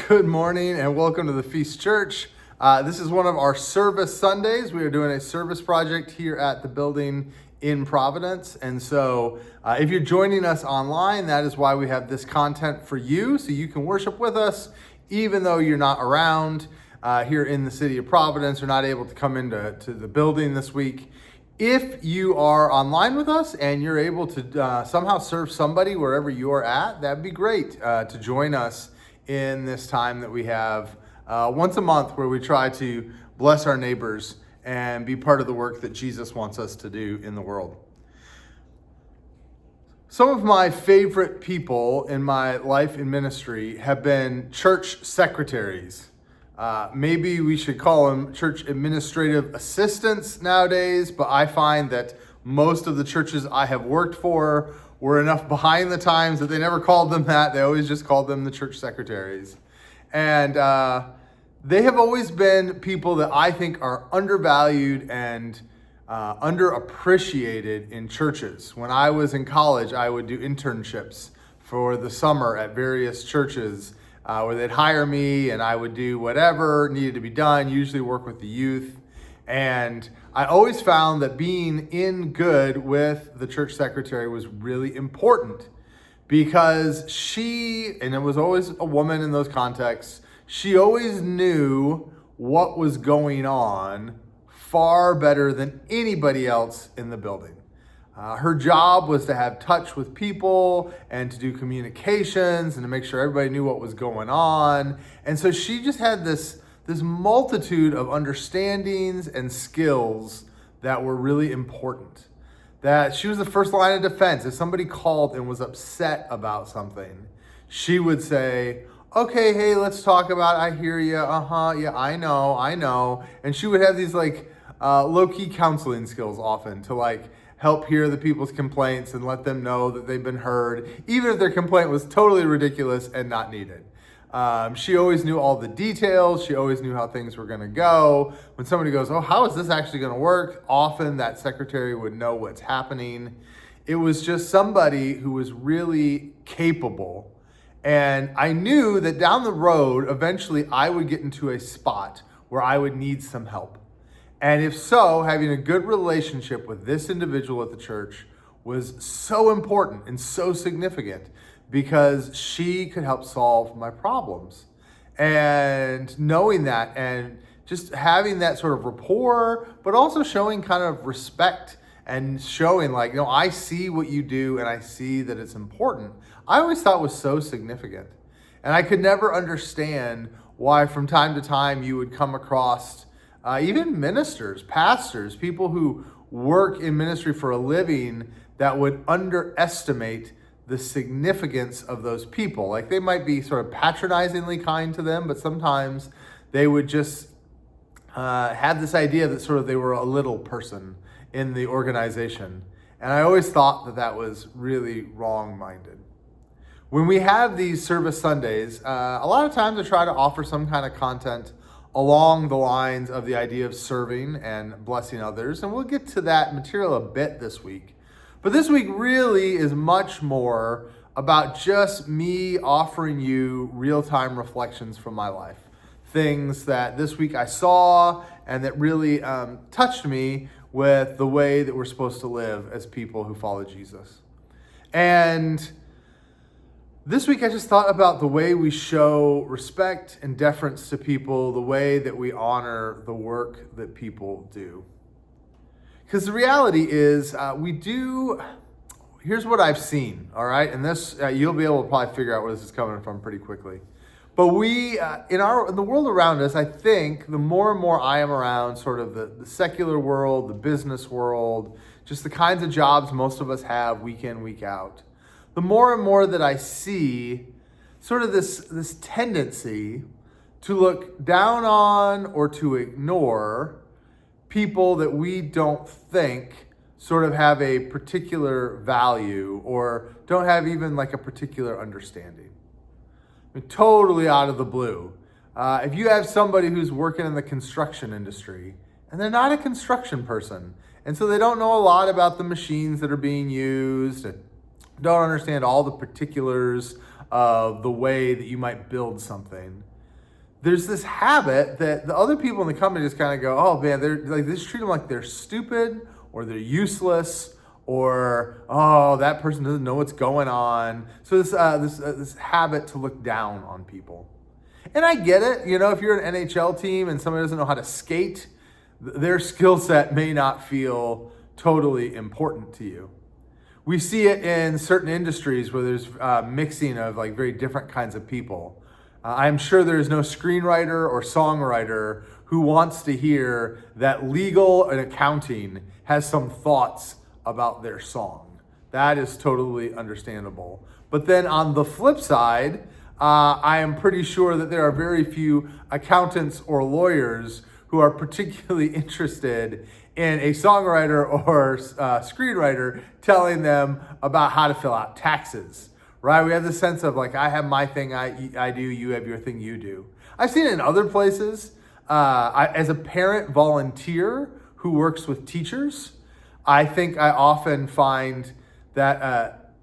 Good morning and welcome to the Feast Church. This is one of our service Sundays. We are doing a service project here at the building in Providence. And so if you're joining us online, that is why we have this content for you, so you can worship with us, even though you're not around here in the city of Providence or not able to come into the building this week. If you are online with us and you're able to somehow serve somebody wherever you are at, that'd be great to join us in this time that we have once a month, where we try to bless our neighbors and be part of the work that Jesus wants us to do in the world. Some of my favorite people in my life in ministry have been church secretaries. Maybe we should call them church administrative assistants nowadays, but I find that most of the churches I have worked for were enough behind the times that they never called them that. They always just called them the church secretaries. And they have always been people that I think are undervalued and underappreciated in churches. When I was in college, I would do internships for the summer at various churches where they'd hire me and I would do whatever needed to be done, usually work with the youth. And I always found that being in good with the church secretary was really important, because she, and it was always a woman in those contexts, she always knew what was going on far better than anybody else in the building. Her job was to have touch with people and to do communications and to make sure everybody knew what was going on. And so she just had this multitude of understandings and skills that were really important. That she was the first line of defense. If somebody called and was upset about something, she would say, okay, hey, let's talk about it. I hear you. Yeah, I know. And she would have these low-key counseling skills often to help hear the people's complaints and let them know that they've been heard, even if their complaint was totally ridiculous and not needed. She always knew all the details. She always knew how things were going to go. When somebody goes, oh, how is this actually going to work? Often that secretary would know what's happening. It was just somebody who was really capable. And I knew that down the road, eventually I would get into a spot where I would need some help. And if so, having a good relationship with this individual at the church was so important and so significant, because she could help solve my problems. And knowing that and just having that sort of rapport, but also showing kind of respect and showing I see what you do and I see that it's important, I always thought was so significant. And I could never understand why from time to time you would come across even ministers, pastors, people who work in ministry for a living that would underestimate the significance of those people. They might be sort of patronizingly kind to them, but sometimes they would just have this idea that sort of they were a little person in the organization. And I always thought that was really wrong-minded. When we have these service Sundays, a lot of times I try to offer some kind of content along the lines of the idea of serving and blessing others. And we'll get to that material a bit this week. But this week really is much more about just me offering you real-time reflections from my life. Things that this week I saw and that really touched me with the way that we're supposed to live as people who follow Jesus. And this week I just thought about the way we show respect and deference to people, the way that we honor the work that people do. Because the reality is here's what I've seen, all right? And this, you'll be able to probably figure out where this is coming from pretty quickly. But we, in the world around us, I think the more and more I am around sort of the secular world, the business world, just the kinds of jobs most of us have week in, week out, the more and more that I see sort of this tendency to look down on or to ignore people that we don't think sort of have a particular value or don't have even a particular understanding. Totally out of the blue. If you have somebody who's working in the construction industry and they're not a construction person, and so they don't know a lot about the machines that are being used, and don't understand all the particulars of the way that you might build something, there's this habit that the other people in the company just kind of go, oh man, they're like, they just treat them like they're stupid or they're useless or, oh, that person doesn't know what's going on. So this habit to look down on people. And I get it, if you're an NHL team and somebody doesn't know how to skate, their skill set may not feel totally important to you. We see it in certain industries where there's mixing of like very different kinds of people. I'm sure there's no screenwriter or songwriter who wants to hear that legal and accounting has some thoughts about their song. That is totally understandable. But then on the flip side, I am pretty sure that there are very few accountants or lawyers who are particularly interested in a songwriter or screenwriter telling them about how to fill out taxes, right? We have this sense of like, I have my thing I do, you have your thing you do. I've seen it in other places. As a parent volunteer who works with teachers, I think I often find that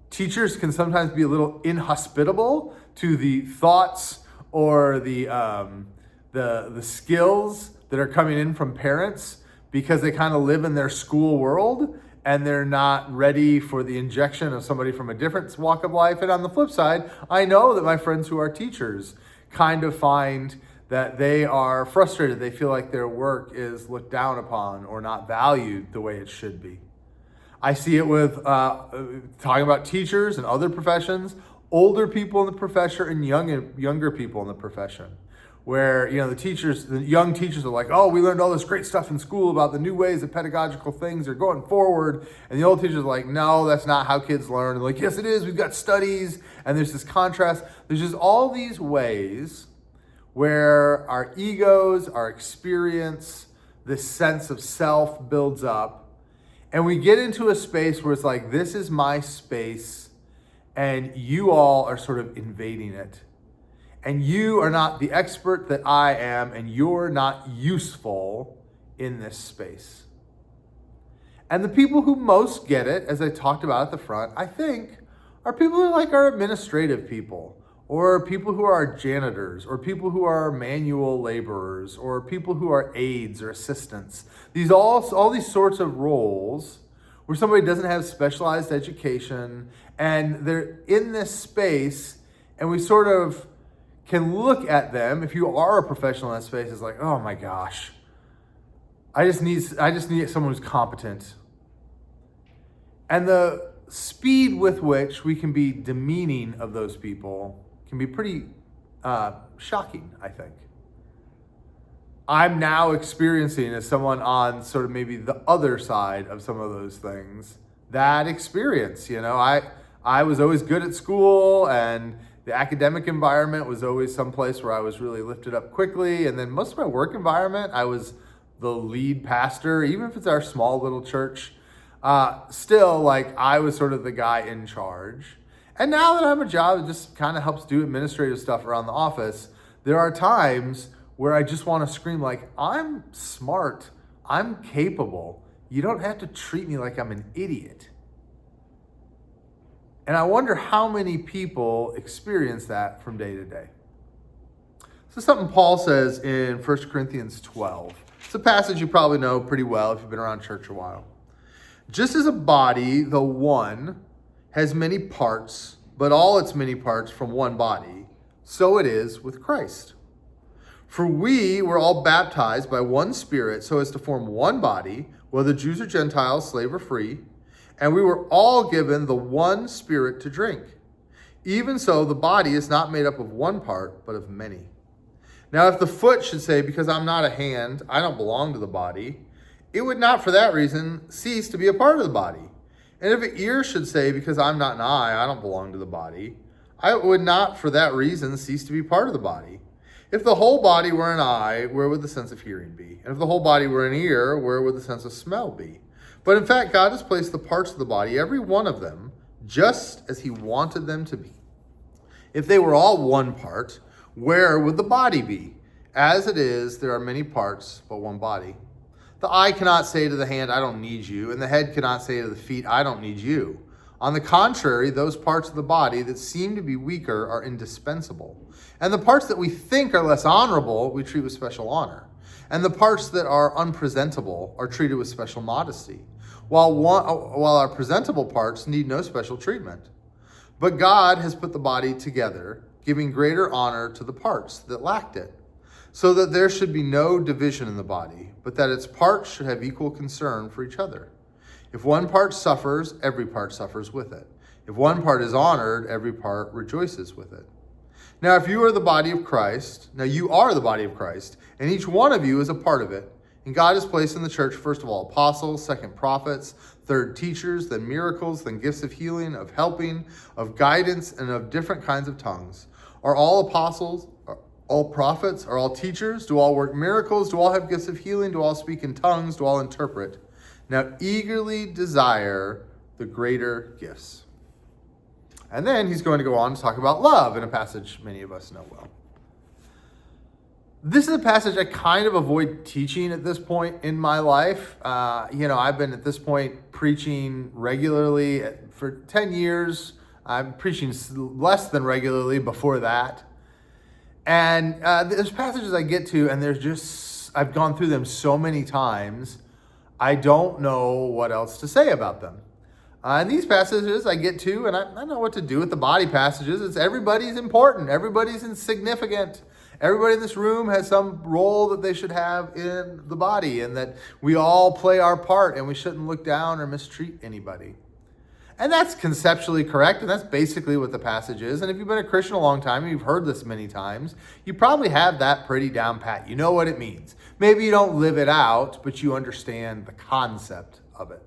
teachers can sometimes be a little inhospitable to the thoughts or the skills that are coming in from parents because they kind of live in their school world and they're not ready for the injection of somebody from a different walk of life. And on the flip side, I know that my friends who are teachers kind of find that they are frustrated. They feel like their work is looked down upon or not valued the way it should be. I see it with talking about teachers and other professions, older people in the profession and younger people in the profession, where the young teachers are like, oh, we learned all this great stuff in school about the new ways that pedagogical things are going forward, and the old teachers are like, no, that's not how kids learn. And they're like, yes, it is. We've got studies, and there's this contrast. There's just all these ways where our egos, our experience, this sense of self builds up. And we get into a space where it's like, this is my space and you all are sort of invading it. And you are not the expert that I am, and you're not useful in this space. And the people who most get it, as I talked about at the front, I think, are people who like our administrative people, or people who are janitors, or people who are manual laborers, or people who are aides or assistants. These all these sorts of roles where somebody doesn't have specialized education and they're in this space, and we sort of can look at them, if you are a professional in that space, it's like, oh my gosh, I just need someone who's competent. And the speed with which we can be demeaning of those people can be pretty shocking, I think. I'm now experiencing, as someone on sort of maybe the other side of some of those things, that experience. I was always good at school, and the academic environment was always someplace where I was really lifted up quickly. And then most of my work environment, I was the lead pastor, even if it's our small little church. Still, like, I was sort of the guy in charge. And now that I have a job that just kind of helps do administrative stuff around the office, there are times where I just want to scream like, I'm smart, I'm capable. You don't have to treat me like I'm an idiot. And I wonder how many people experience that from day to day. This is something Paul says in 1 Corinthians 12. It's a passage you probably know pretty well if you've been around church a while. Just as a body, the one, has many parts, but all its many parts from one body, so it is with Christ. For we were all baptized by one Spirit so as to form one body, whether Jews or Gentiles, slave or free, and we were all given the one Spirit to drink. Even so, the body is not made up of one part, but of many. Now, if the foot should say, because I'm not a hand, I don't belong to the body, it would not for that reason cease to be a part of the body. And if an ear should say, because I'm not an eye, I don't belong to the body, I would not for that reason cease to be part of the body. If the whole body were an eye, where would the sense of hearing be? And if the whole body were an ear, where would the sense of smell be? But in fact, God has placed the parts of the body, every one of them, just as he wanted them to be. If they were all one part, where would the body be? As it is, there are many parts, but one body. The eye cannot say to the hand, I don't need you, and the head cannot say to the feet, I don't need you. On the contrary, those parts of the body that seem to be weaker are indispensable. And the parts that we think are less honorable, we treat with special honor. And the parts that are unpresentable are treated with special modesty, while our presentable parts need no special treatment. But God has put the body together, giving greater honor to the parts that lacked it, so that there should be no division in the body, but that its parts should have equal concern for each other. If one part suffers, every part suffers with it. If one part is honored, every part rejoices with it. Now, if you are the body of Christ, and each one of you is a part of it. And God has placed in the church, first of all, apostles, second, prophets, third, teachers, then miracles, then gifts of healing, of helping, of guidance, and of different kinds of tongues. Are all apostles, are all prophets, are all teachers? Do all work miracles? Do all have gifts of healing? Do all speak in tongues? Do all interpret? Now eagerly desire the greater gifts. And then he's going to go on to talk about love in a passage many of us know well. This is a passage I kind of avoid teaching at this point in my life. I've been at this point preaching regularly for 10 years. I'm preaching less than regularly before that. And there's passages I get to, and I've gone through them so many times, I don't know what else to say about them. And these passages I get to, and I know what to do with the body passages. It's everybody's important. Everybody's insignificant. Everybody in this room has some role that they should have in the body, and that we all play our part, and we shouldn't look down or mistreat anybody. And that's conceptually correct, and that's basically what the passage is. And if you've been a Christian a long time, and you've heard this many times, you probably have that pretty down pat. You know what it means. Maybe you don't live it out, but you understand the concept of it.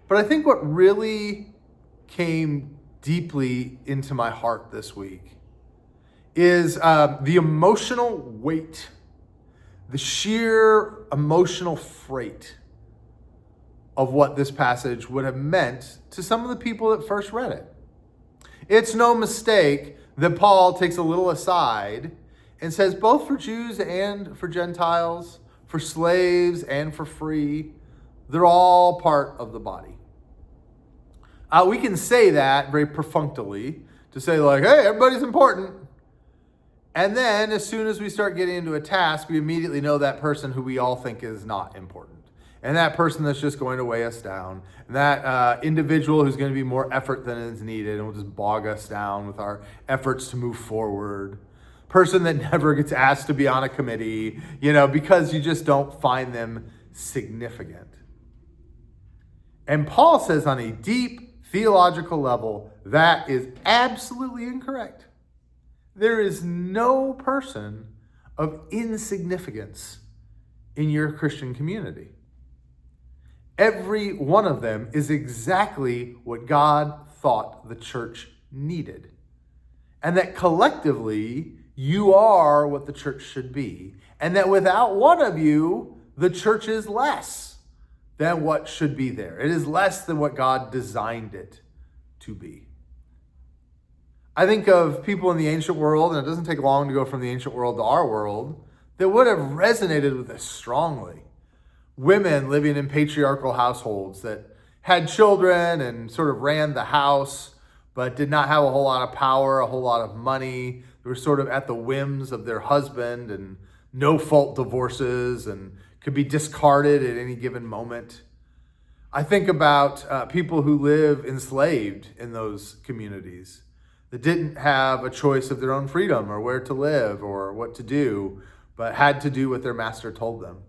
But I think what really came deeply into my heart this week is the emotional weight, the sheer emotional freight of what this passage would have meant to some of the people that first read it. It's no mistake that Paul takes a little aside and says, both for Jews and for Gentiles, for slaves and for free, they're all part of the body. We can say that very perfunctorily, to say like, hey, everybody's important. And then as soon as we start getting into a task, we immediately know that person who we all think is not important. And that person that's just going to weigh us down. And that individual who's going to be more effort than is needed and will just bog us down with our efforts to move forward. Person that never gets asked to be on a committee, because you just don't find them significant. And Paul says on a deep theological level, that is absolutely incorrect. There is no person of insignificance in your Christian community. Every one of them is exactly what God thought the church needed. And that collectively, you are what the church should be. And that without one of you, the church is less than what should be there. It is less than what God designed it to be. I think of people in the ancient world, and it doesn't take long to go from the ancient world to our world, that would have resonated with this strongly. Women living in patriarchal households that had children and sort of ran the house, but did not have a whole lot of power, a whole lot of money. They were sort of at the whims of their husband, and no-fault divorces, and could be discarded at any given moment. I think about people who live enslaved in those communities that didn't have a choice of their own freedom or where to live or what to do, but had to do what their master told them.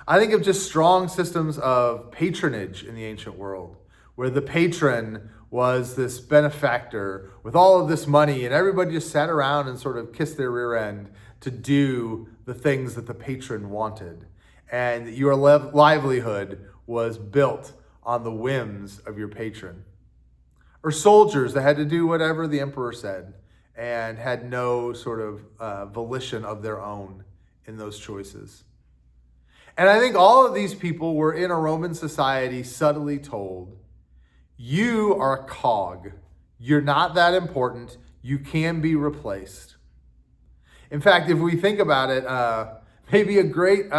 I think of just strong systems of patronage in the ancient world, where the patron was this benefactor with all of this money, and everybody just sat around and sort of kissed their rear end to do the things that the patron wanted. And your livelihood was built on the whims of your patron. Or soldiers that had to do whatever the emperor said and had no sort of volition of their own in those choices. And I think all of these people were in a Roman society subtly told, you are a cog. You're not that important. You can be replaced. In fact, if we think about it, maybe a great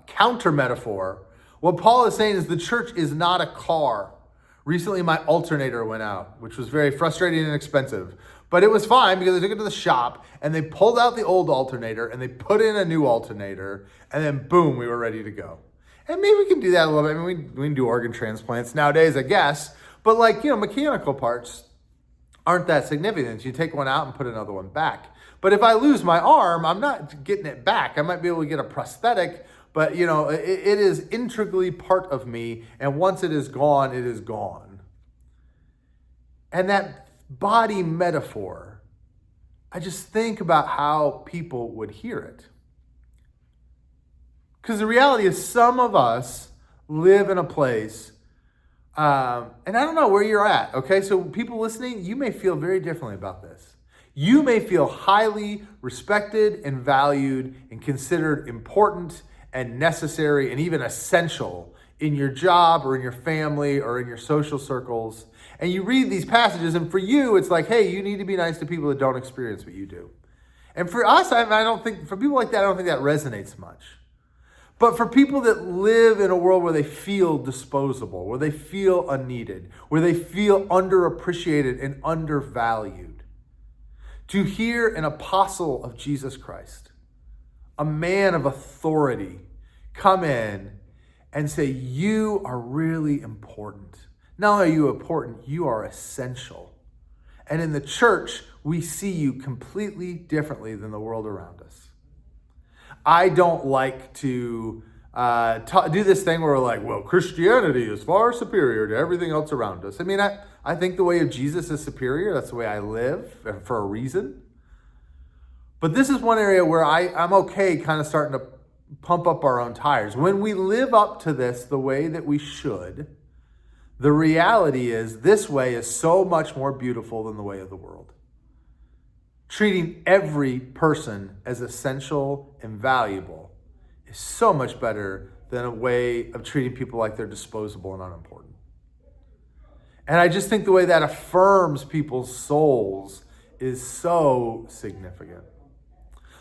counter metaphor, what Paul is saying is the church is not a car, Recently, my alternator went out, which was very frustrating and expensive. But it was fine because I took it to the shop and they pulled out the old alternator and they put in a new alternator, and then boom, we were ready to go. And maybe we can do that a little bit. I mean, we can do organ transplants nowadays, I guess. But mechanical parts aren't that significant. You take one out and put another one back. But if I lose my arm, I'm not getting it back. I might be able to get a prosthetic, but it is integrally part of me. And once it is gone, it is gone. And that body metaphor, I just think about how people would hear it. Because the reality is some of us live in a place, and I don't know where you're at, okay? So people listening, you may feel very differently about this. You may feel highly respected and valued and considered important and necessary and even essential in your job or in your family or in your social circles. And you read these passages, and for you, it's like, hey, you need to be nice to people that don't experience what you do. And for us, for people like that, I don't think that resonates much. But for people that live in a world where they feel disposable, where they feel unneeded, where they feel underappreciated and undervalued, to hear an apostle of Jesus Christ, a man of authority, come in and say, you are really important. Not only are you important, you are essential. And in the church, we see you completely differently than the world around us. I don't like to do this thing where we're like, well, Christianity is far superior to everything else around us. I mean, I think the way of Jesus is superior. That's the way I live for a reason. But this is one area where I'm okay kind of starting to pump up our own tires. When we live up to this the way that we should, the reality is this way is so much more beautiful than the way of the world. Treating every person as essential and valuable is so much better than a way of treating people like they're disposable and unimportant. And I just think the way that affirms people's souls is so significant.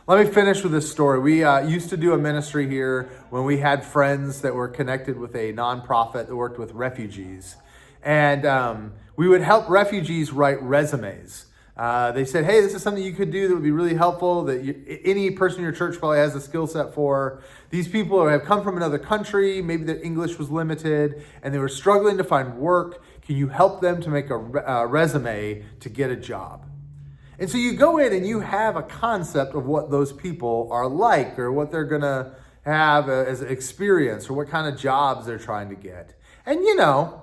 Let me finish with this story. We used to do a ministry here when we had friends that were connected with a nonprofit that worked with refugees. And we would help refugees write resumes. They said, hey, this is something you could do that would be really helpful, that any person in your church probably has a skill set for. These people have come from another country, maybe their English was limited, and they were struggling to find work. Can you help them to make a resume to get a job? And so you go in and you have a concept of what those people are like, or what they're going to have as an experience, or what kind of jobs they're trying to get. And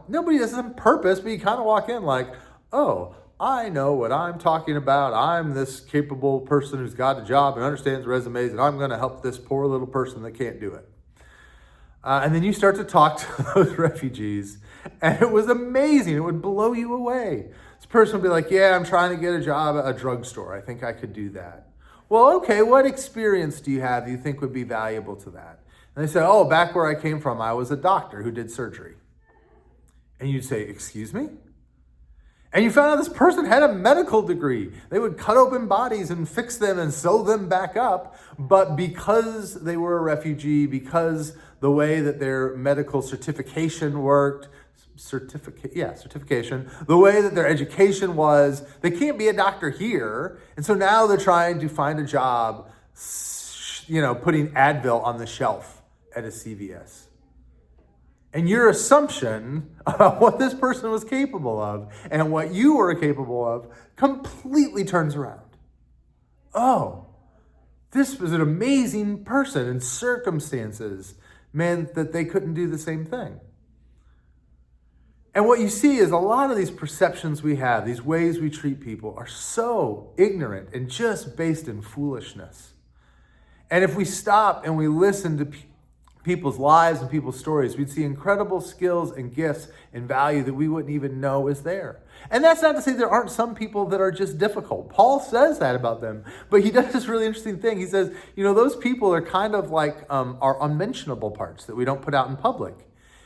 nobody does this on purpose, but you kind of walk in like, oh, I know what I'm talking about. I'm this capable person who's got a job and understands resumes, and I'm going to help this poor little person that can't do it. And then you start to talk to those refugees, and it was amazing. It would blow you away. This person would be like, yeah, I'm trying to get a job at a drugstore. I think I could do that. Well, okay, what experience do you have you think would be valuable to that? And they said, oh, back where I came from, I was a doctor who did surgery. And you'd say, excuse me? And you found out this person had a medical degree. They would cut open bodies and fix them and sew them back up. But because they were a refugee, because the way that their medical certification worked, certification, the way that their education was, they can't be a doctor here. And so now they're trying to find a job, putting Advil on the shelf at a CVS. And your assumption about what this person was capable of and what you were capable of completely turns around. Oh, this was an amazing person, and circumstances meant that they couldn't do the same thing. And what you see is a lot of these perceptions we have, these ways we treat people, are so ignorant and just based in foolishness. And if we stop and we listen to people's lives and people's stories, we'd see incredible skills and gifts and value that we wouldn't even know is there. And that's not to say there aren't some people that are just difficult. Paul says that about them, but he does this really interesting thing. He says, those people are kind of like our unmentionable parts that we don't put out in public.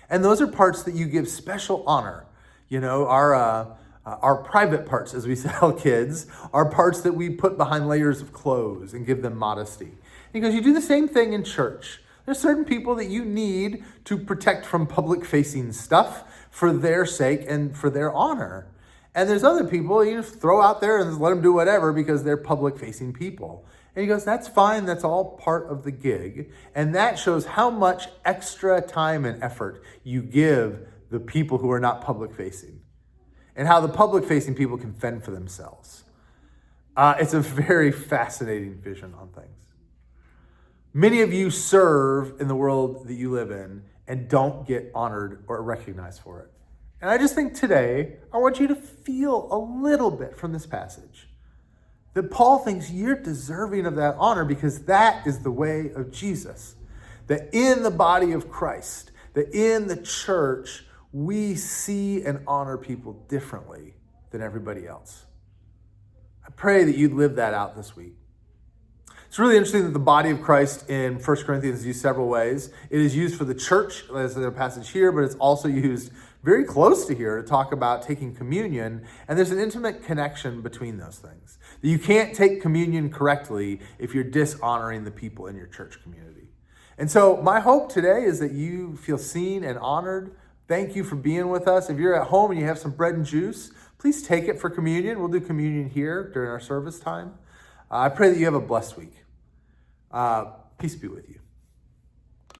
And those are parts that you give special honor. Our private parts, as we tell kids, are parts that we put behind layers of clothes and give them modesty. Because you do the same thing in church. There's certain people that you need to protect from public-facing stuff, for their sake and for their honor. And there's other people you just throw out there and just let them do whatever because they're public-facing people. And he goes, that's fine. That's all part of the gig. And that shows how much extra time and effort you give the people who are not public-facing and how the public-facing people can fend for themselves. It's a very fascinating vision on things. Many of you serve in the world that you live in and don't get honored or recognized for it. And I just think today, I want you to feel a little bit from this passage that Paul thinks you're deserving of that honor because that is the way of Jesus. That in the body of Christ, that in the church, we see and honor people differently than everybody else. I pray that you'd live that out this week. It's really interesting that the body of Christ in 1 Corinthians is used several ways. It is used for the church, as in a passage here, but it's also used very close to here to talk about taking communion. And there's an intimate connection between those things. You can't take communion correctly if you're dishonoring the people in your church community. And so my hope today is that you feel seen and honored. Thank you for being with us. If you're at home and you have some bread and juice, please take it for communion. We'll do communion here during our service time. I pray that you have a blessed week. Peace be with you.